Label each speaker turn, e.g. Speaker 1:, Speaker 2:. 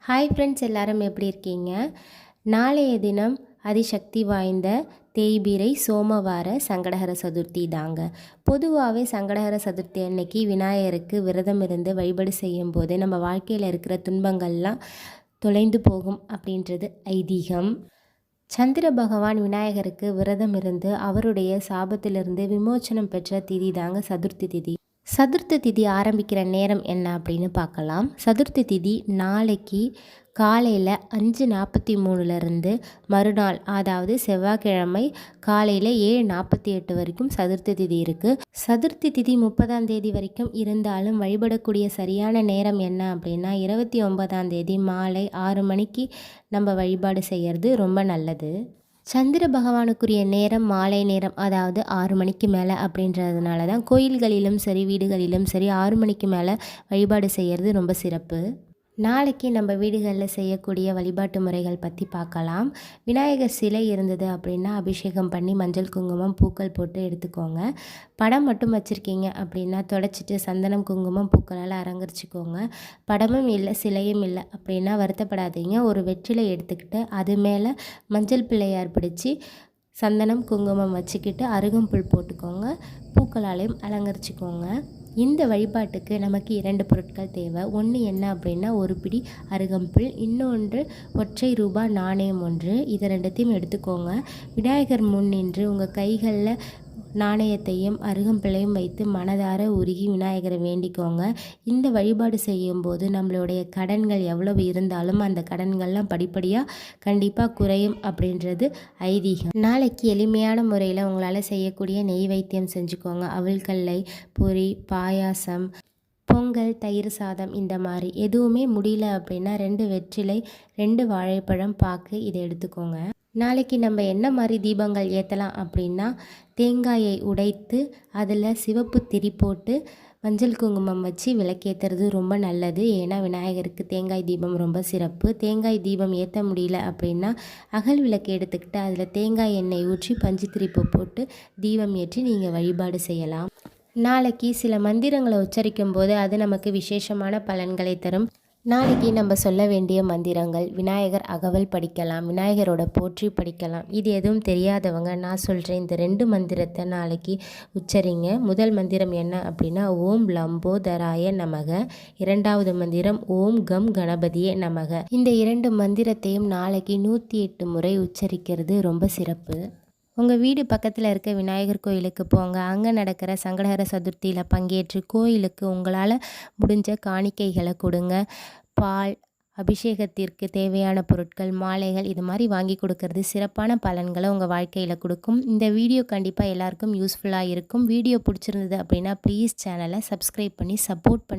Speaker 1: Hi friends, எல்லாரும் எப்படி இருக்கீங்க? நாளைய தினம் அதிசக்தி வாய்ந்த தேய்பிறை சோமவார சங்கடஹர சதுர்த்தி தாங்க. பொதுவாகவே சங்கடஹர சதுர்த்தி அன்னைக்கு விநாயகருக்கு விரதம் இருந்து வழிபாடு செய்யும் போது நம்ம வாழ்க்கையில் இருக்கிற துன்பங்கள்லாம் தொலைந்து போகும் அப்படின்றது ஐதீகம். சந்திர பகவான் விநாயகருக்கு விரதம் இருந்து அவருடைய சாபத்திலிருந்து விமோச்சனம் பெற்ற திதி தாங்க சதுர்த்தி திதி. சதுர்த்தி திதி ஆரம்பிக்கிற நேரம் என்ன அப்படின்னு பார்க்கலாம். சதுர்த்தி திதி நாளைக்கு காலையில் 5:43 மறுநாள், அதாவது செவ்வாய்க்கிழமை காலையில் 7:48 வரைக்கும் சதுர்த்தி திதி இருக்குது. சதுர்த்தி திதி 30ஆம் தேதி வரைக்கும் இருந்தாலும் வழிபடக்கூடிய சரியான நேரம் என்ன அப்படின்னா 29ஆம் தேதி மாலை 6 மணிக்கு நம்ம வழிபாடு செய்கிறது ரொம்ப நல்லது. சந்திர பகவானுக்குரிய நேரம் மாலை நேரம், அதாவது 6 மணிக்கு மேலே அப்படின்றதுனால தான் கோயில்களிலும் சரி வீடுகளிலும் சரி 6 மணிக்கு மேலே வழிபாடு செய்கிறது ரொம்ப சிறப்பு. நாளைக்கு நம்ம வீடுகளில் செய்யக்கூடிய வழிபாட்டு முறைகள் பற்றி பார்க்கலாம். விநாயகர் சிலை இருந்தது அப்படின்னா அபிஷேகம் பண்ணி மஞ்சள் குங்குமம் பூக்கள் போட்டு எடுத்துக்கோங்க. படம் மட்டும் வச்சுருக்கீங்க அப்படின்னா தொடச்சிட்டு சந்தனம் குங்குமம் பூக்களால் அலங்கரிச்சுக்கோங்க. படமும் இல்லை சிலையும் இல்லை அப்படின்னா வருத்தப்படாதீங்க. ஒரு வெற்றிலை எடுத்துக்கிட்டு அது மேலே மஞ்சள் பிள்ளையார் பிடிச்சி சந்தனம் குங்குமம் வச்சுக்கிட்டு அருகம்புல் போட்டுக்கோங்க. பூக்களாலையும் அலங்கரிச்சுக்கோங்க. இந்த வழிபாட்டுக்கு நமக்கு 2 பொருட்கள் தேவை. ஒன்று என்ன அப்படின்னா ஒரு பிடி அருகம்புல், இன்னொன்று ஒற்றை ரூபாய் நாணயம் ஒன்று. இது 2த்தையும் எடுத்துக்கோங்க. விநாயகர் முன் நின்று உங்கள் கைகளில் நாணயத்தையும் அருகம்பிள்ளையும் வைத்து மனதார உருகி விநாயகரை வேண்டிக்கோங்க. இந்த வழிபாடு செய்யும்போது நம்மளுடைய கடன்கள் எவ்வளவு இருந்தாலும் அந்த கடன்கள்லாம் படிப்படியாக கண்டிப்பாக குறையும் அப்படின்றது ஐதீகம். நாளைக்கு எளிமையான முறையில் உங்களால் செய்யக்கூடிய நெய்வேத்தியம் செஞ்சுக்கோங்க. அவல்கல்லை, பொரி, பாயாசம், பொங்கல், தயிர் சாதம், இந்த மாதிரி எதுவுமே முடியல அப்படின்னா 2 வெற்றிலை, 2 வாழைப்பழம், பாக்கு இதை எடுத்துக்கோங்க. நாளைக்கு நம்ம என்ன மாதிரி தீபங்கள் ஏற்றலாம் அப்படின்னா தேங்காயை உடைத்து அதில் சிவப்பு திரி போட்டு மஞ்சள் குங்குமம் வச்சு விளக்கேற்றுறது ரொம்ப நல்லது. ஏன்னா விநாயகருக்கு தேங்காய் தீபம் ரொம்ப சிறப்பு. தேங்காய் தீபம் ஏற்ற முடியல அப்படின்னா அகல் விளக்கு எடுத்துக்கிட்டு அதில் தேங்காய் எண்ணெய் ஊற்றி பஞ்சு திரிப்பு போட்டு தீபம் ஏற்றி நீங்கள் வழிபாடு செய்யலாம். நாளைக்கு சில மந்திரங்களை உச்சரிக்கும் போது அது நமக்கு விசேஷமான பலன்களை தரும். நாளைக்கு நம்ம சொல்ல வேண்டிய மந்திரங்கள்: விநாயகர் அகவல் படிக்கலாம், விநாயகரோட போற்றி படிக்கலாம். இது எதுவும் தெரியாதவங்க நான் சொல்கிறேன் இந்த 2 மந்திரத்தை நாளைக்கு உச்சரிங்க. முதல் மந்திரம் என்ன அப்படின்னா ஓம் லம்போதராய நமக. 2வது மந்திரம் ஓம் கம் கணபதியே நமக. இந்த 2 மந்திரத்தையும் நாளைக்கு 108 முறை உச்சரிக்கிறது ரொம்ப சிறப்பு. உங்கள் வீடு பக்கத்தில் இருக்க விநாயகர் கோயிலுக்கு போங்க. அங்கே நடக்கிற சங்கடஹர சதுர்த்தியில் பங்கேற்று கோயிலுக்கு உங்களால் முடிஞ்ச காணிக்கைகளை கொடுங்க. பால், அபிஷேகத்திற்கு தேவையான பொருட்கள், மாலைகள், இது மாதிரி வாங்கி கொடுக்கறது சிறப்பான பலன்களை உங்கள் வாழ்க்கையில் கொடுக்கும். இந்த வீடியோ கண்டிப்பாக எல்லாருக்கும் யூஸ்ஃபுல்லாக இருக்கும். வீடியோ பிடிச்சிருந்தது அப்படின்னா ப்ளீஸ் சேனலை சப்ஸ்கிரைப் பண்ணி சப்போர்ட் பண்ணி